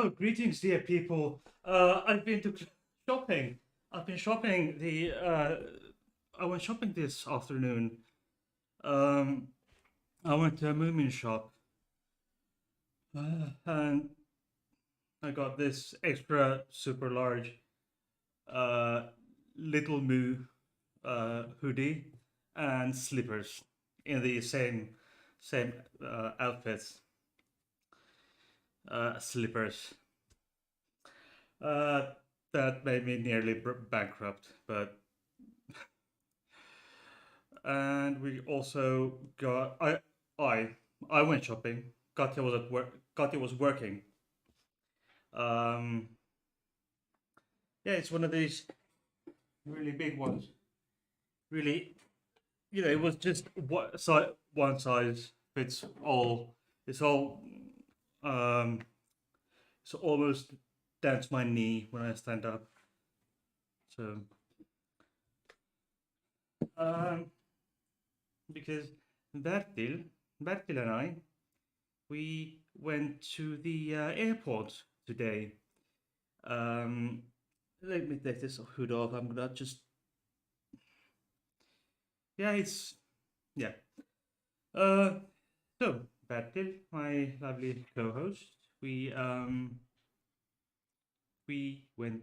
So, greetings, dear people. I've been to shopping. I've been shopping. I went shopping this afternoon. Um, I went to a Moomin shop, and I got this extra super large uh, Little Moo hoodie and slippers in the same outfits. Slippers. Uh, that made me nearly bankrupt, but and we also got I I went shopping. Katya was at work. Katya was working. Um, yeah, it's one of these really big ones. Really, it was just one size fits all. It's all um, it's almost down to my knee when I stand up. So um, because Bertil, Bertil and I, we went to the airport today. Um, Let me take this hood off. I'm gonna just yeah, it's yeah. Uh, so Bertil, my lovely co-host, we went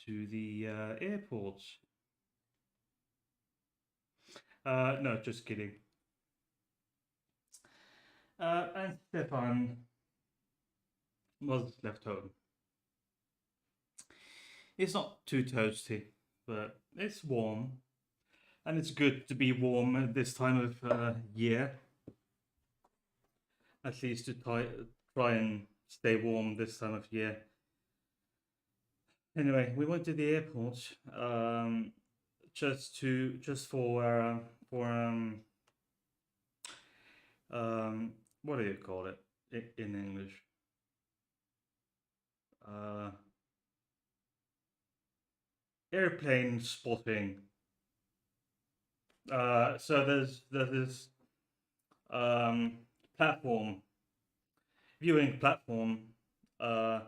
to the airport. No, just kidding. And Stefan was left home. It's not too toasty, but it's warm, and it's good to be warm at this time of year. At least to try and stay warm this time of year. Anyway, we went to the airport just for what do you call it in English? Uh, Airplane spotting. So there's this um, platform viewing platform uh,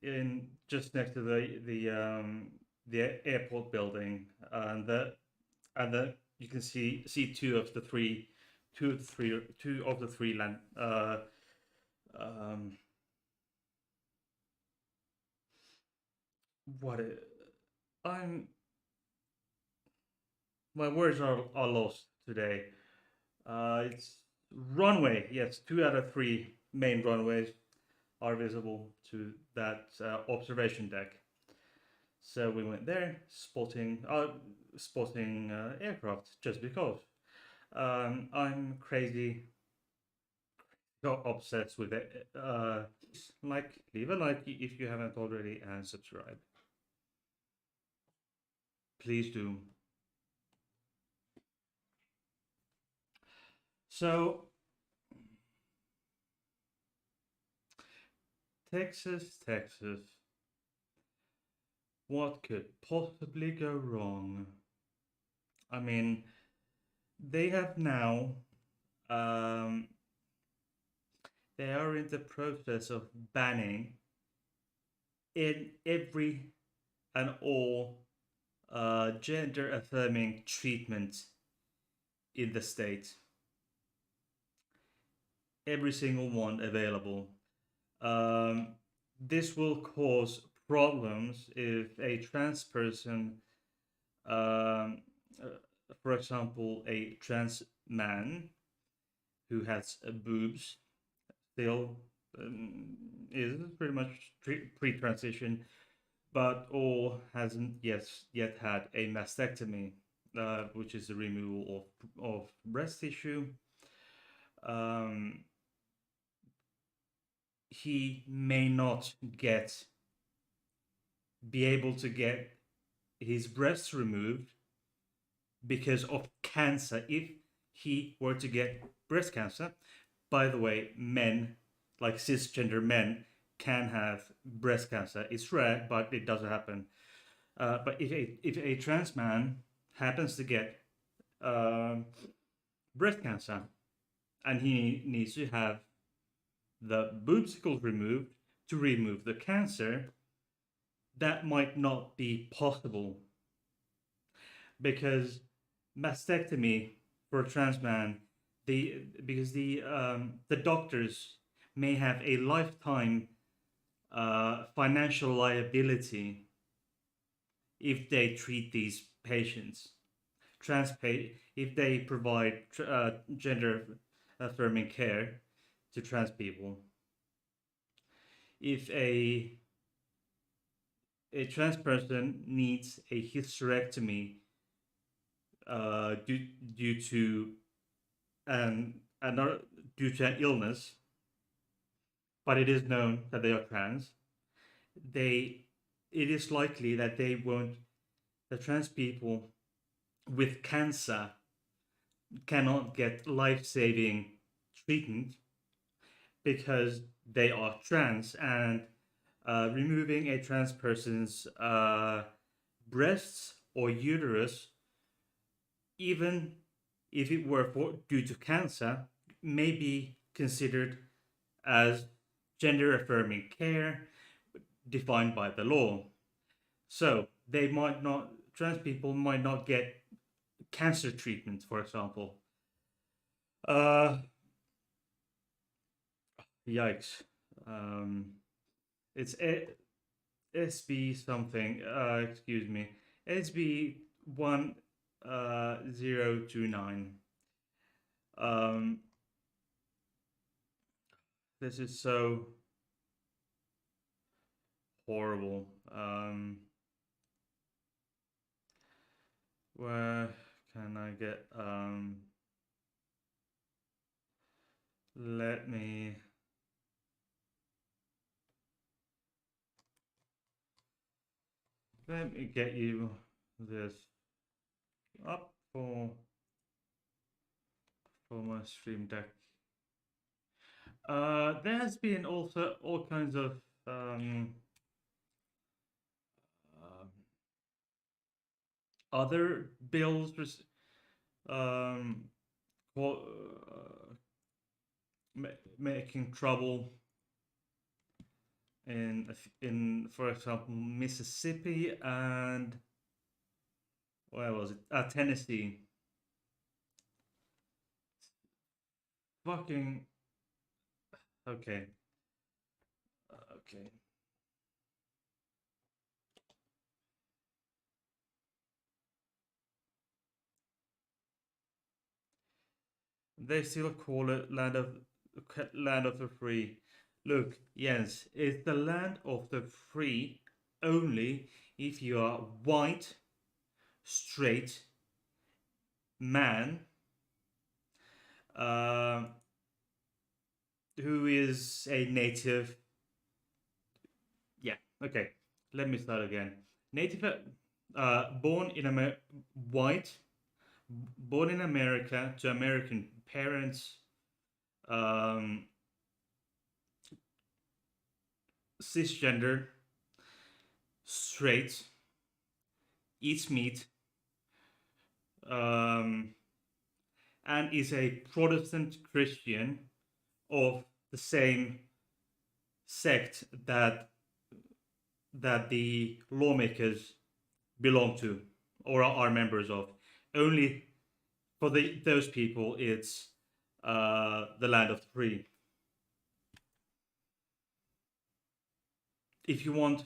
in just next to the airport building, and you can see two of the three land. Um, what it, I'm My words are lost today. It's runway. Yes, two out of three main runways are visible to that observation deck. So we went there, spotting aircraft just because. I'm crazy, obsessed with it. Leave a like if you haven't already, and subscribe. Please do. So, Texas. What could possibly go wrong? I mean, they have now, um, they are in the process of banning in every and all gender affirming treatment in the state. Every single one available. Um, this will cause problems if a trans person, um, for example, a trans man who has boobs, still is pretty much pre-transition, but or hasn't yet had a mastectomy, which is the removal of breast tissue. Um, he may not be able to get his breasts removed because of cancer. If he were to get breast cancer, by the way, men, like cisgender men, can have breast cancer. It's rare, but it does happen. But if a trans man happens to get breast cancer and he needs to have the boobsicle removed to remove the cancer, that might not be possible because mastectomy for a trans man, because the doctors may have a lifetime financial liability if they treat these patients. If they provide gender affirming care to trans people. If a trans person needs a hysterectomy due to another due to an illness, but it is known that they are trans, it is likely that the trans people with cancer cannot get life-saving treatment because they are trans, and removing a trans person's breasts or uterus, even if it were due to cancer, may be considered as gender affirming care defined by the law. So trans people might not get cancer treatment, for example. Yikes. It's SB something. Excuse me. SB 1029. This is so horrible. Where can I get? Let me get you this up for my stream deck. There has been also all kinds of other bills making trouble in for example Mississippi and where was it? Tennessee. Fucking okay. Okay. They still call it land of the free. Look, yes, it's the land of the free only if you are white, straight man who is a native. Yeah, okay. Let me start again. Native, born in white, born in America to American parents, cisgender, straight, eats meat, and is a Protestant Christian of the same sect that the lawmakers belong to or are members of. Only for those people, it's the land of the free. If you want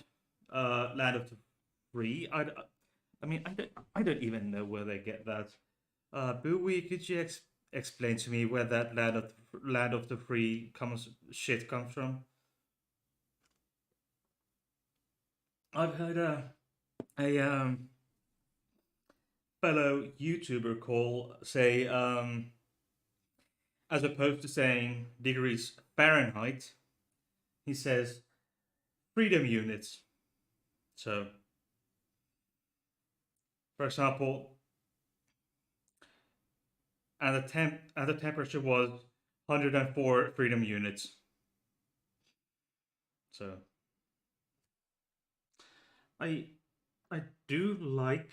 land of the free, I mean, I don't even know where they get that. Bowie, could you explain to me where that land of the free comes from? I've heard a fellow YouTuber say as opposed to saying degrees Fahrenheit, he says freedom units. So, for example, and the temperature was 104 freedom units. So I do like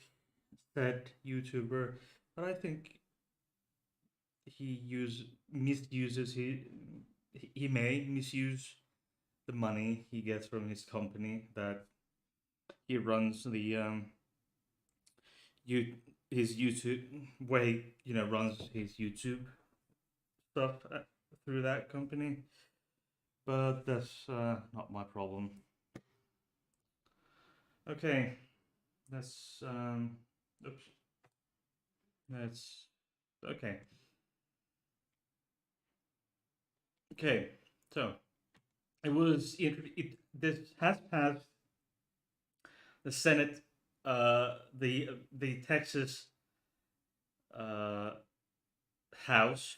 that YouTuber, but I think he misuses he may misuse the money he gets from his company that he runs the you his YouTube where he runs his YouTube stuff through that company, but that's not my problem. Okay, that's oops, that's okay. Okay, so this has passed the Senate, the Texas uh, House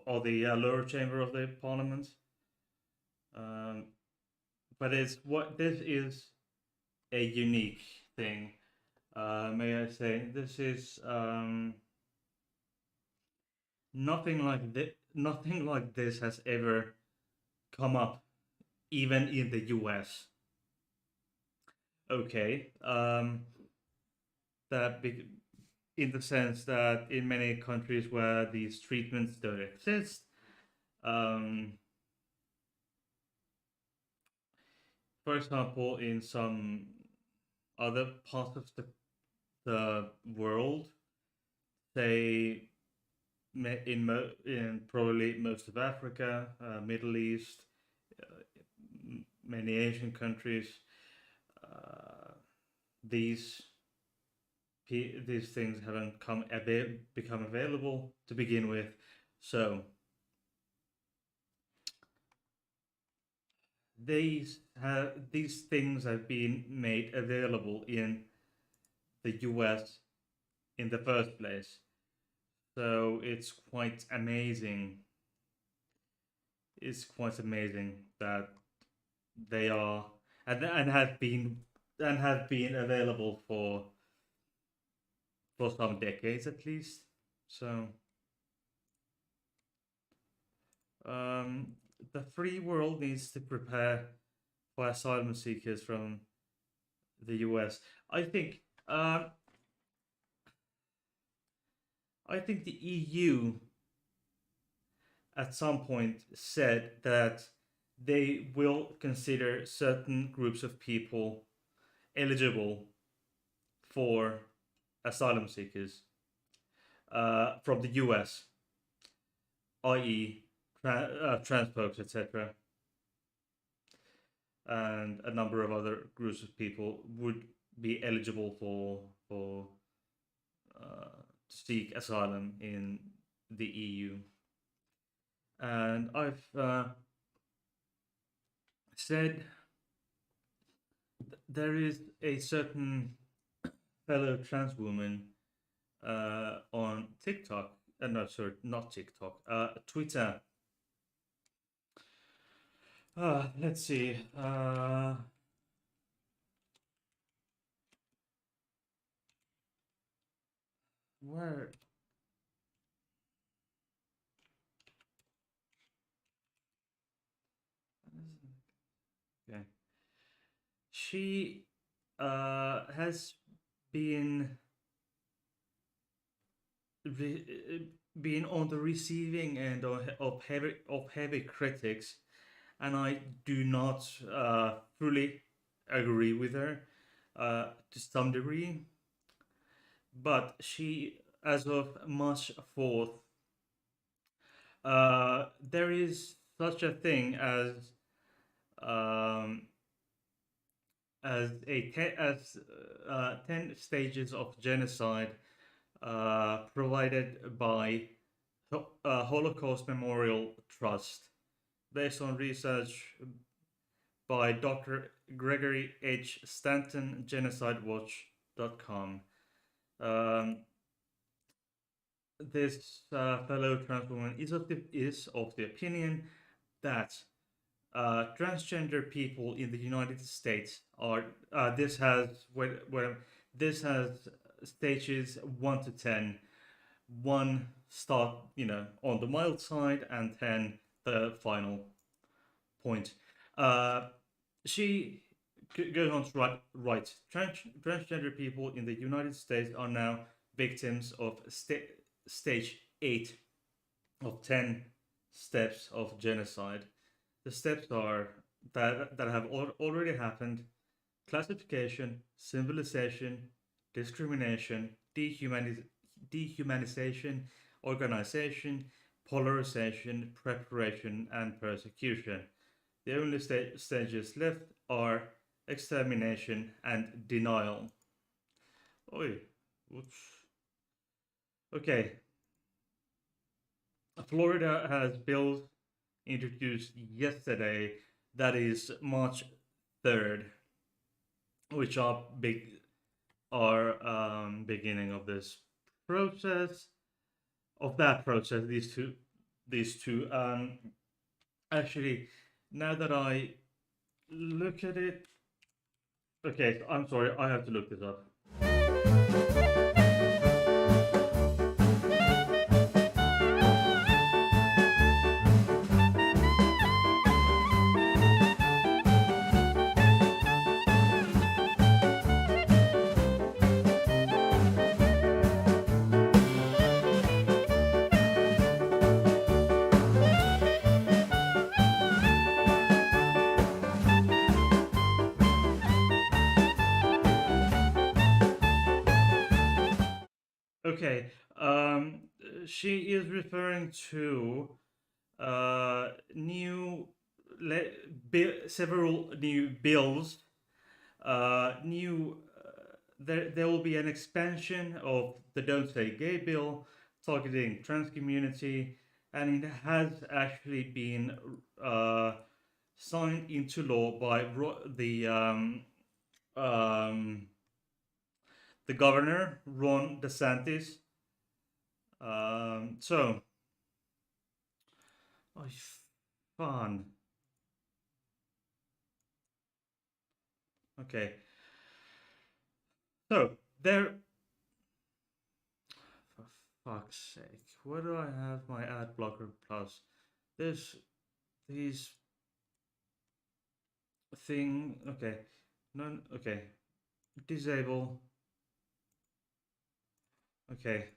or the lower chamber of the Parliament. Um, but it's what this is a unique thing. May I say this is nothing like this. Nothing like this has ever come up, even in the U.S. Okay, that big in the sense that in many countries where these treatments don't exist, um, for example, in some other parts of the world, say in probably most of Africa, Middle East, many Asian countries, uh, these these things haven't become available to begin with. So these things have been made available in the US in the first place. So it's quite amazing. It's quite amazing that they are and have been available for some decades at least. So um, the free world needs to prepare for asylum seekers from the US. I think um, I think the EU at some point said that they will consider certain groups of people eligible for asylum seekers from the US, i.e., trans folks, etc., and a number of other groups of people would be eligible for to seek asylum in the EU. And I've said there is a certain fellow trans woman on TikTok. No, sorry, not TikTok. Twitter. Let's see. Where? Okay. She has been been on the receiving end of heavy critics, and I do not fully agree with her to some degree. But she, as of March 4th, there is such a thing um, as 10 stages of genocide provided by Holocaust Memorial Trust, based on research by Dr. Gregory H. Stanton, genocidewatch.com. Um, this fellow trans woman is of the opinion that transgender people in the United States are this has stages 1 to 10. One start on the mild side, and 10 the final point. She goes on to write transgender people in the United States are now victims of stage 8 of 10 steps of genocide. The steps are that have already happened: classification, symbolization, discrimination, dehumanization, organization, polarization, preparation, and persecution. The only stages left are extermination and denial. Oi, oops. Okay, Florida has bills introduced yesterday, that is March 3rd, which are beginning of this process, of that process. These two. Actually, now that I look at it, okay, I'm sorry, I have to look this up. Okay, she is referring to new several new bills. There will be an expansion of the Don't Say Gay bill targeting trans community, and it has actually been signed into law by um, the governor Ron DeSantis. So, oh, fun. Okay, so there. For fuck's sake, where do I have my ad blocker plus? There's these thing. Okay, none. Okay, disable. Okay.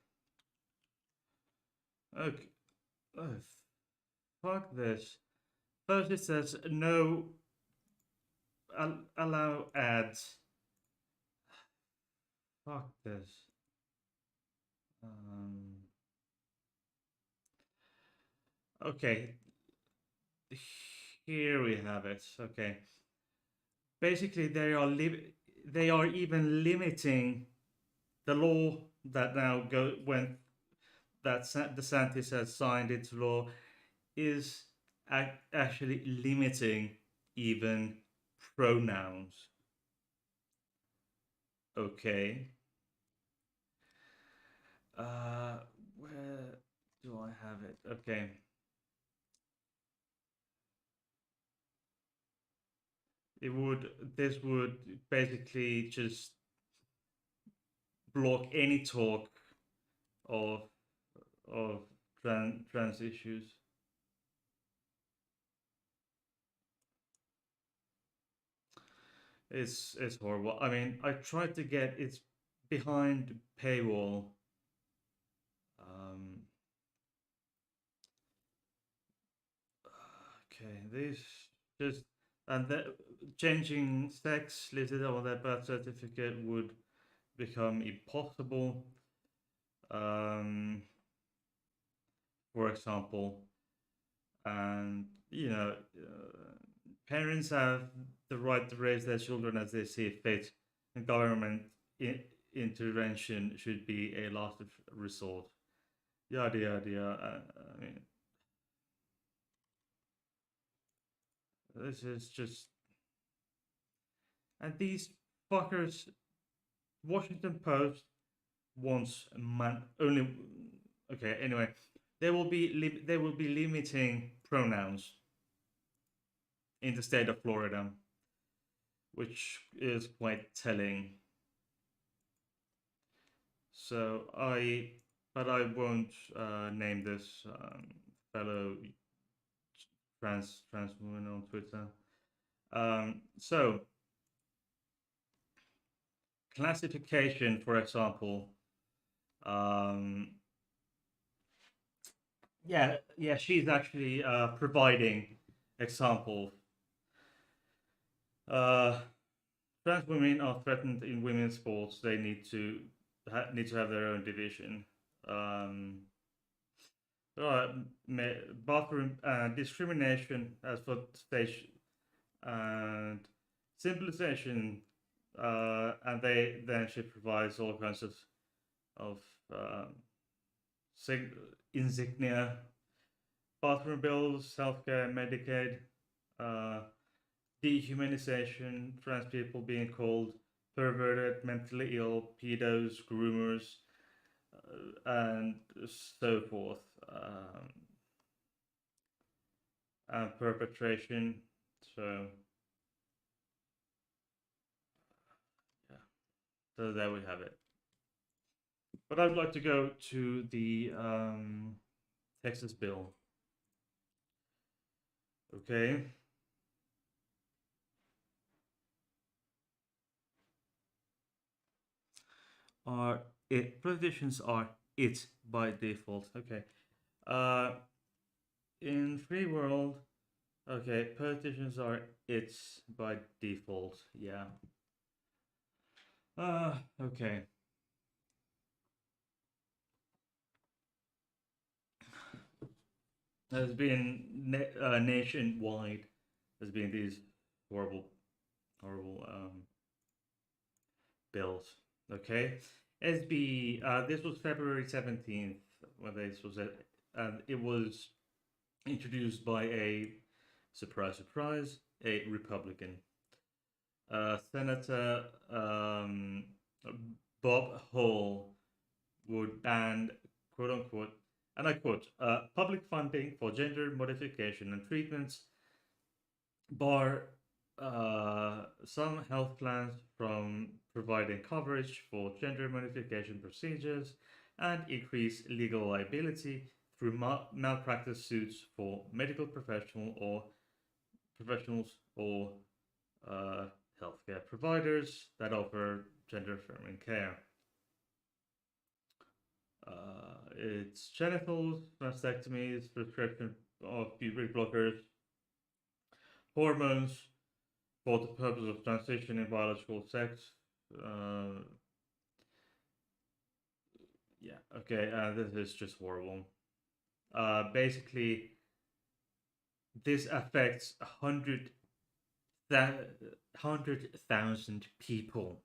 Okay. Oh, fuck this. First it says no allow ads. Fuck this. Okay. Here we have it. Okay. Basically, they are even limiting the law that now when that DeSantis has signed into law is actually limiting even pronouns. Okay. Where do I have it? Okay. This would basically just block any talk of of trans issues. It's horrible. I mean, I tried to get it's behind paywall. Um, okay, this just and the, changing sex listed on their birth certificate would become impossible. For example, and parents have the right to raise their children as they see fit, and government intervention should be a last resort. Yada yada yada. I mean, this is just, and these fuckers. Washington Post wants only. Okay, anyway, they will be limiting pronouns in the state of Florida, which is quite telling. So but I won't name this fellow trans woman on Twitter. So classification, for example, yeah, she's actually providing example. Uh, Trans women are threatened in women's sports. They need to have their own division. Um, uh, Bathroom discrimination as for stage and simplification, and they then she provides all kinds of um, insignia, bathroom bills, healthcare, Medicaid, uh, dehumanization, trans people being called perverted, mentally ill, pedos, groomers, and so forth, and perpetration. So yeah, so there we have it. But I'd like to go to the Texas bill. Okay, are it politicians are it by default? Okay, uh, in free world, okay, politicians are it by default. Yeah. Okay. There's been nationwide. There's been these horrible, horrible bills. Okay, SB. This was February 17th when this was it, and it was introduced by a surprise, surprise, a Republican, Senator Bob Hall would ban, quote unquote, and I quote, public funding for gender modification and treatments, bar some health plans from providing coverage for gender modification procedures, and increase legal liability through malpractice suits for medical professionals or uh, healthcare providers that offer gender affirming care. It's genitals, mastectomies, prescription of puberty blockers, hormones for the purpose of transition in biological sex. Uh, yeah, okay, this is just horrible. Basically, this affects 100,000 people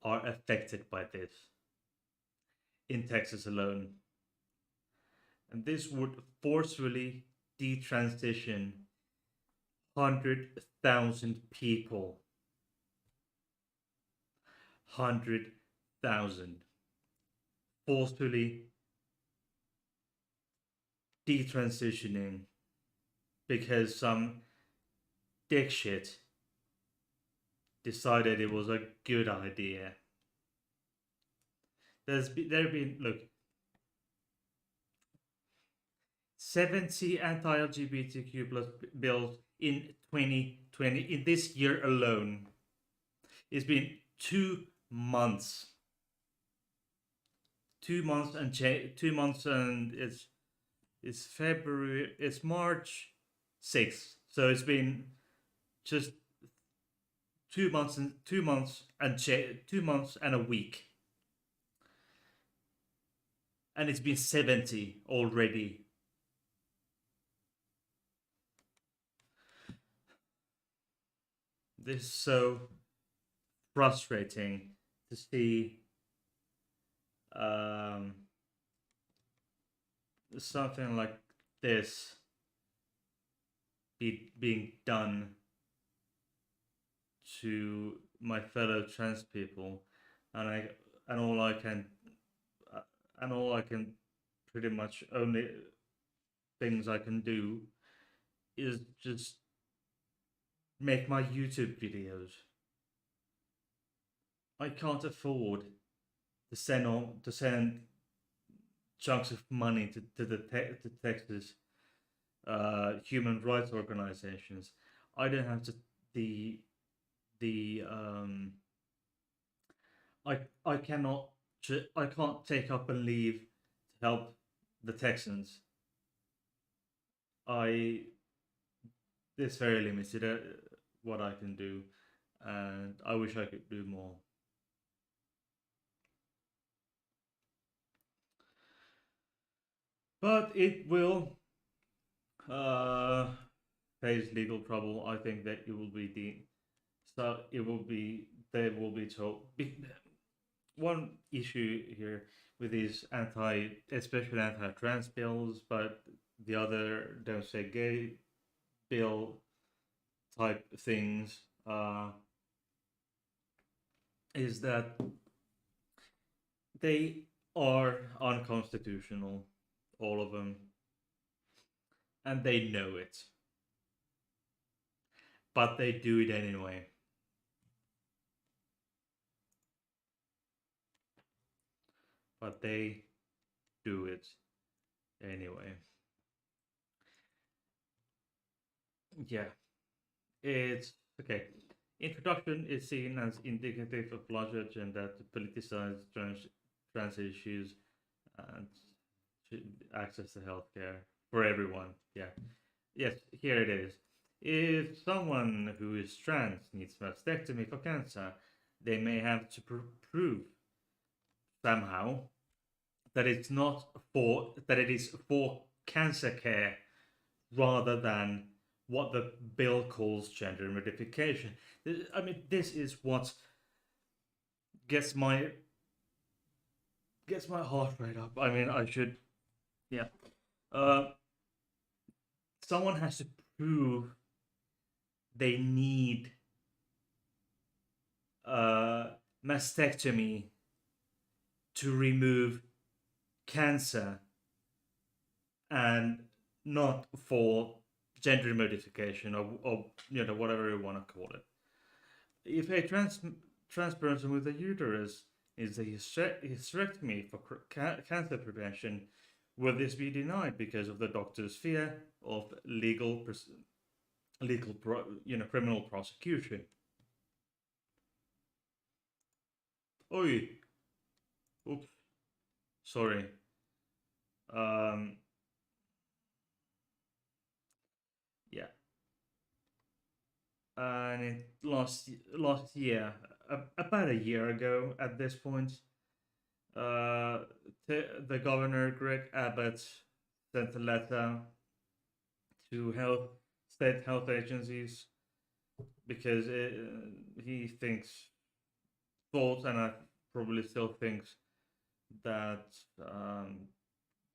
are affected by this in Texas alone. And this would forcefully detransition 100,000 people. 100,000 forcefully detransitioning because some dick shit decided it was a good idea. There been look 70 anti-LGBTQ plus bills in 2020 in this year alone. It's been 2 months. 2 months and 2 months and it's February. It's March 6th. So it's been just 2 months and 2 months and a week, and it's been 70 already. This is so frustrating to see um, something like this being done to my fellow trans people, and I and all I can uh, and all I can pretty much only things I can do is just make my YouTube videos. I can't afford to send chunks of money to to Texas human rights organizations. I don't have to the I I cannot I can't take up and leave to help the Texans, I it's very limited what I can do, and I wish I could do more. But it will uh, face legal trouble. I think that it will be so it will be they will be told. One issue here with these especially anti-trans bills, but the other don't say gay bill type things, is that they are unconstitutional, all of them, and they know it, but they do it anyway. But they do it anyway. Yeah, it's okay. Introduction is seen as indicative of larger agenda to politicize trans issues and access to healthcare for everyone. Yeah. Yes, here it is. If someone who is trans needs mastectomy for cancer, they may have to prove somehow that it's not for that it is for cancer care rather than what the bill calls gender modification. I mean, this is what gets my heart rate up. I mean, I should, yeah. Uh, Someone has to prove they need uh, mastectomy to remove cancer and not for gender modification or whatever you want to call it. If a trans person with a uterus is a hysterectomy for cancer prevention, will this be denied because of the doctor's fear of criminal prosecution? Oi, oops, sorry. Um, yeah, and last year, about a year ago at this point, uh, the governor Greg Abbott sent a letter to state health agencies because he thought, and I probably still thinks that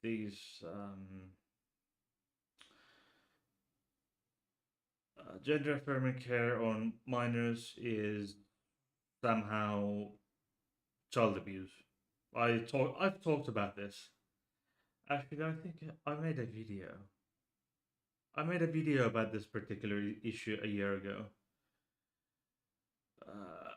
these gender affirming care on minors is somehow child abuse. I've talked about this. Actually, I think I made a video. I made a video about this particular issue a year ago. Uh,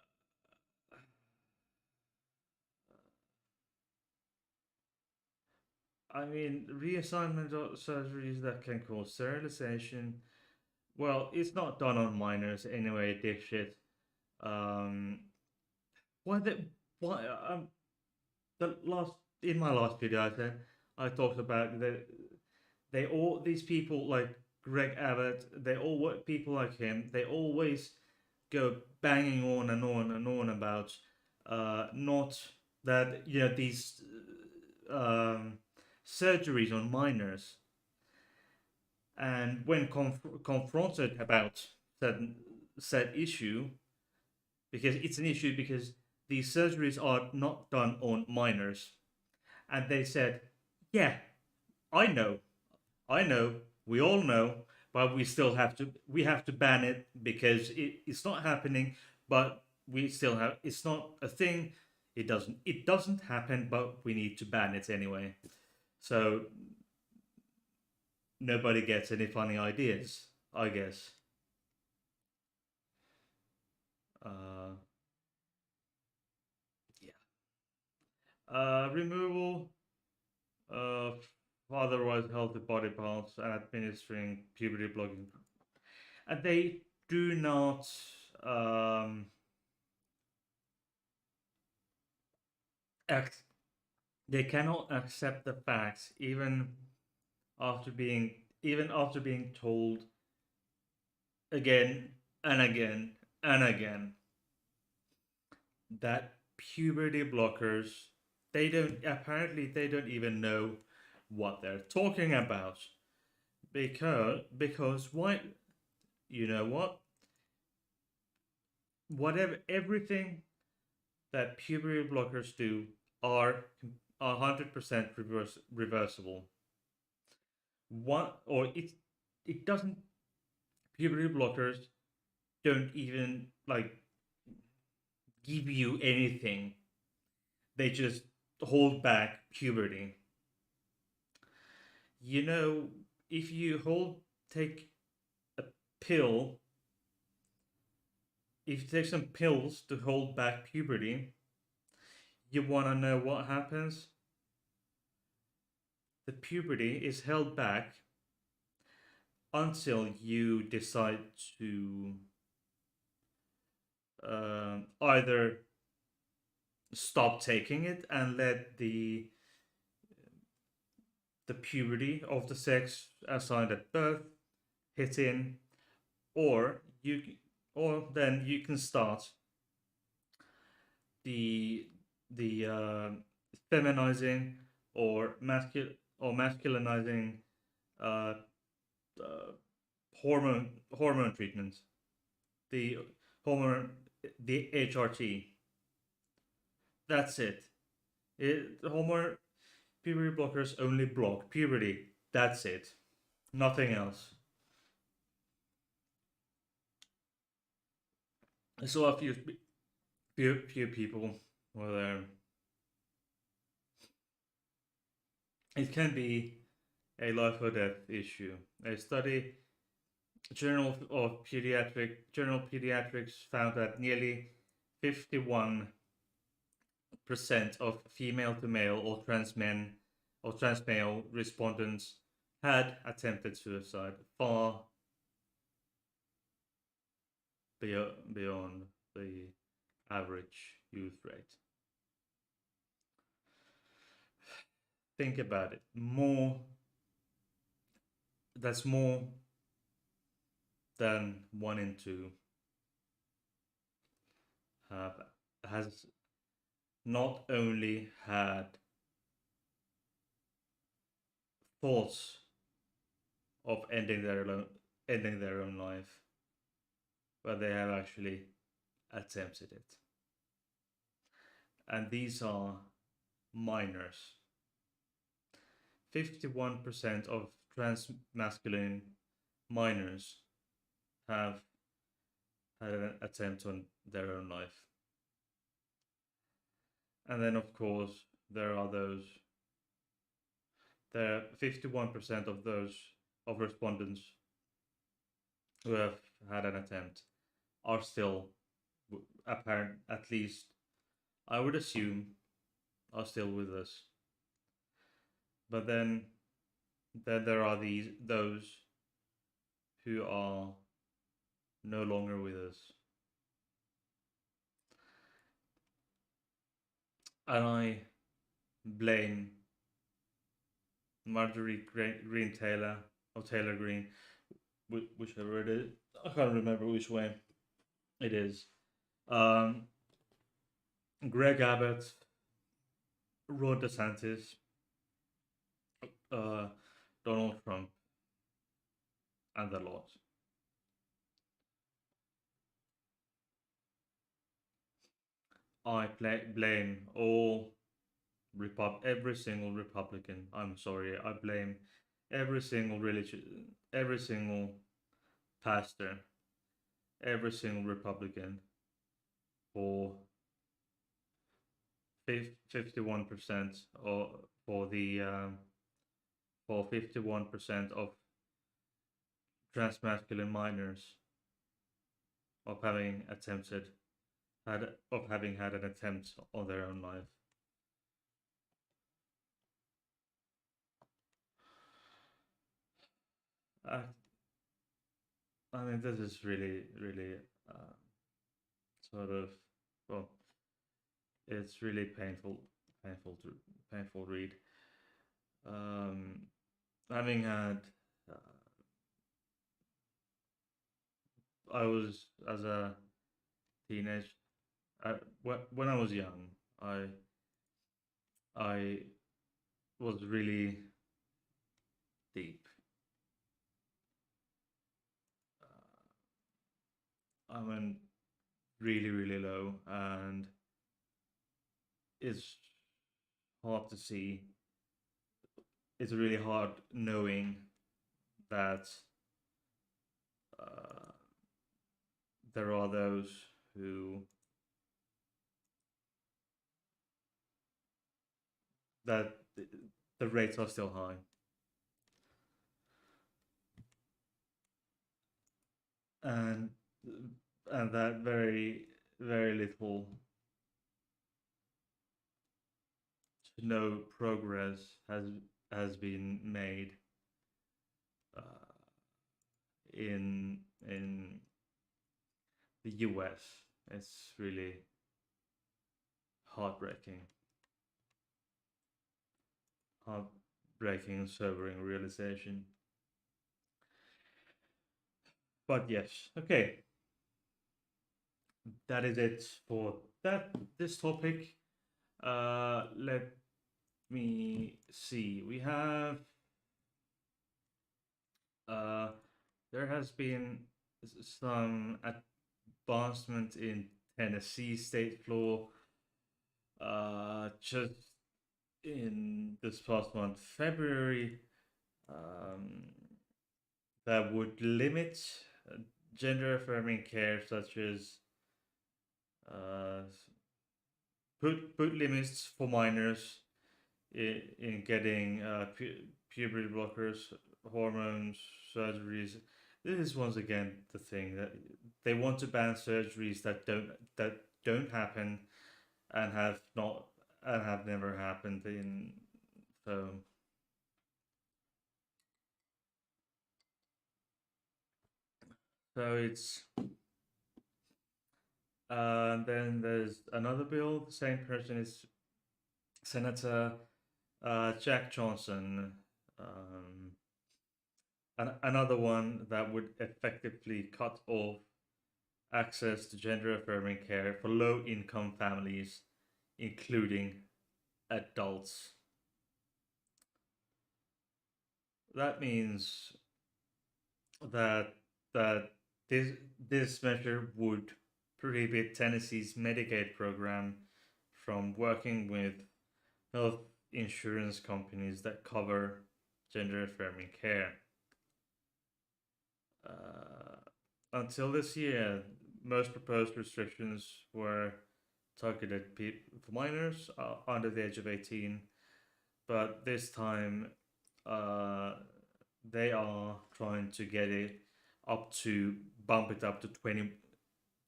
I mean, reassignment of surgeries that can cause sterilization. Well, it's not done on minors anyway, dipshit. Um, why the why the last in my last video I said I talked about that they all these people like Greg Abbott, they all work people like him. They always go banging on and on and on about not that these um, surgeries on minors, and when confronted about said issue, because it's an issue because these surgeries are not done on minors, and they said, "Yeah, I know, I know, we all know, but we have to ban it because it's not happening, but we still have it's not a thing. It doesn't happen, but we need to ban it anyway." So nobody gets any funny ideas, I guess. Uh, yeah. Removal of otherwise healthy body parts and administering puberty blocking, and they do not um, act They cannot accept the facts after being even after being told again and again and again that puberty blockers, they don't even know what they're talking about, because why, you know what, whatever, everything that puberty blockers do are 100% reversible. One, or it doesn't, puberty blockers don't even like give you anything. They just hold back puberty. You know, if you take a pill, if you take some pills to hold back puberty, you want to know what happens? The puberty is held back until you decide to either stop taking it and let the puberty of the sex assigned at birth hit in, or then you can start the feminizing or masculinizing uh, uh, hormone treatments, the hormone the HRT. That's it. Hormone puberty blockers only block puberty. That's it. Nothing else. I saw a few people where it can be a life or death issue. A study, Journal of Pediatrics found that nearly 51% of female to male or trans men or trans male respondents had attempted suicide, far beyond the average youth rate. Think about it. That's more than 1 in 2 have has not only had thoughts of ending their own life, but they have actually attempted it. And these are minors. 51% of trans masculine minors have had an attempt on their own life. And then, of course, there are 51% of those of respondents who have had an attempt are still apparent, at least I would assume, are still with us. But then there are those who are no longer with us. And I blame Marjorie Green Taylor or Taylor Green, whichever it is. I can't remember which way it is. Um, Greg Abbott, Ron DeSantis, uh, Donald Trump, and the lot. I blame every single Republican. I'm sorry, I blame every single religion, every single pastor, every single Republican for 51%, or for the for 51% of transmasculine minors of having had an attempt on their own life. Uh, I mean, this is really sort of, well, it's really painful. painful read. Having had, I was as a teenage, when I was young, I was really deep. I went really low, and it's hard to see. It's really hard knowing that uh, there are those who that the rates are still high, and that very little to no progress has been made uh, in the US. It's really heartbreaking, heartbreaking, sobering realization. But yes, okay, that is it for this topic. Let me see. We have uh, there has been some advancement in Tennessee state law just in this past month, February, um, that would limit gender affirming care, such as uh, put limits for minors in getting puberty blockers, hormones, surgeries. This is once again the thing that they want to ban surgeries that don't happen and have never happened in so it's then there's another bill. The same person is Senator Jack Johnson. Um, Another one that would effectively cut off access to gender affirming care for low income families, including adults. That means that that this measure would prohibit Tennessee's Medicaid program from working with health insurance companies that cover gender affirming care. Until this year, most proposed restrictions were targeted for minors under the age of 18, but this time uh, they are trying to get it bump it up to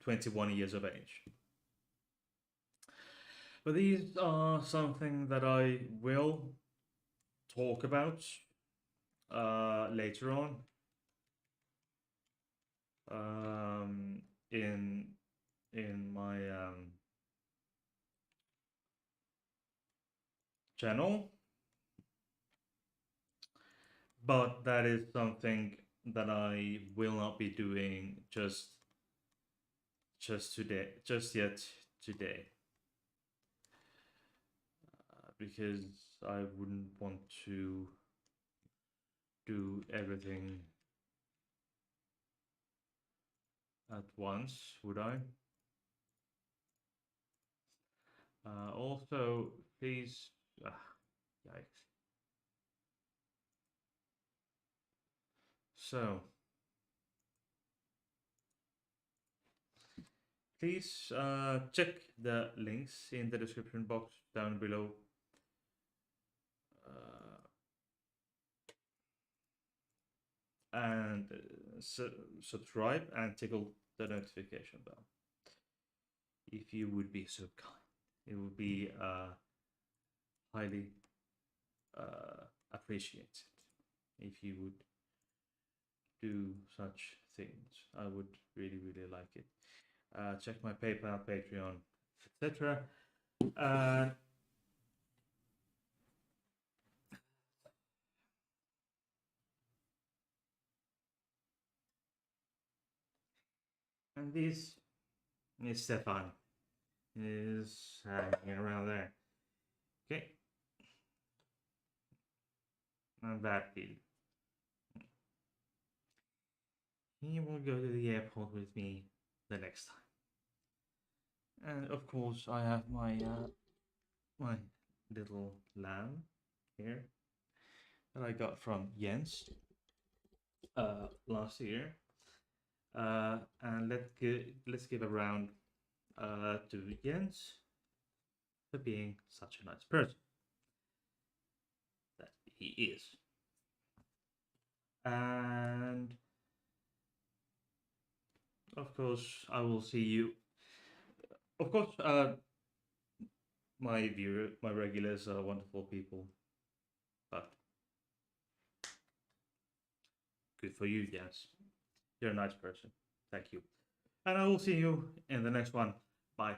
21 years of age. But these are something that I will talk about later on um, in my channel, but that is something that I will not be doing just yet today, because I wouldn't want to do everything at once, would I? Also, please, yikes. So, please check the links in the description box down below. And subscribe and tickle the notification bell if you would be so kind. It would be highly appreciated if you would do such things. I would really like it. Check my PayPal, Patreon, etc. And this is Stefan. Is hanging around there. Okay. And that deal. He will go to the airport with me the next time. And of course, I have my my little lamb here that I got from Jens last year. And let's give a round to Jens for being such a nice person that he is. And of course, I will see you. Of course, my regulars are wonderful people, but good for you, Jens. You're a nice person. Thank you. And I will see you in the next one. Bye.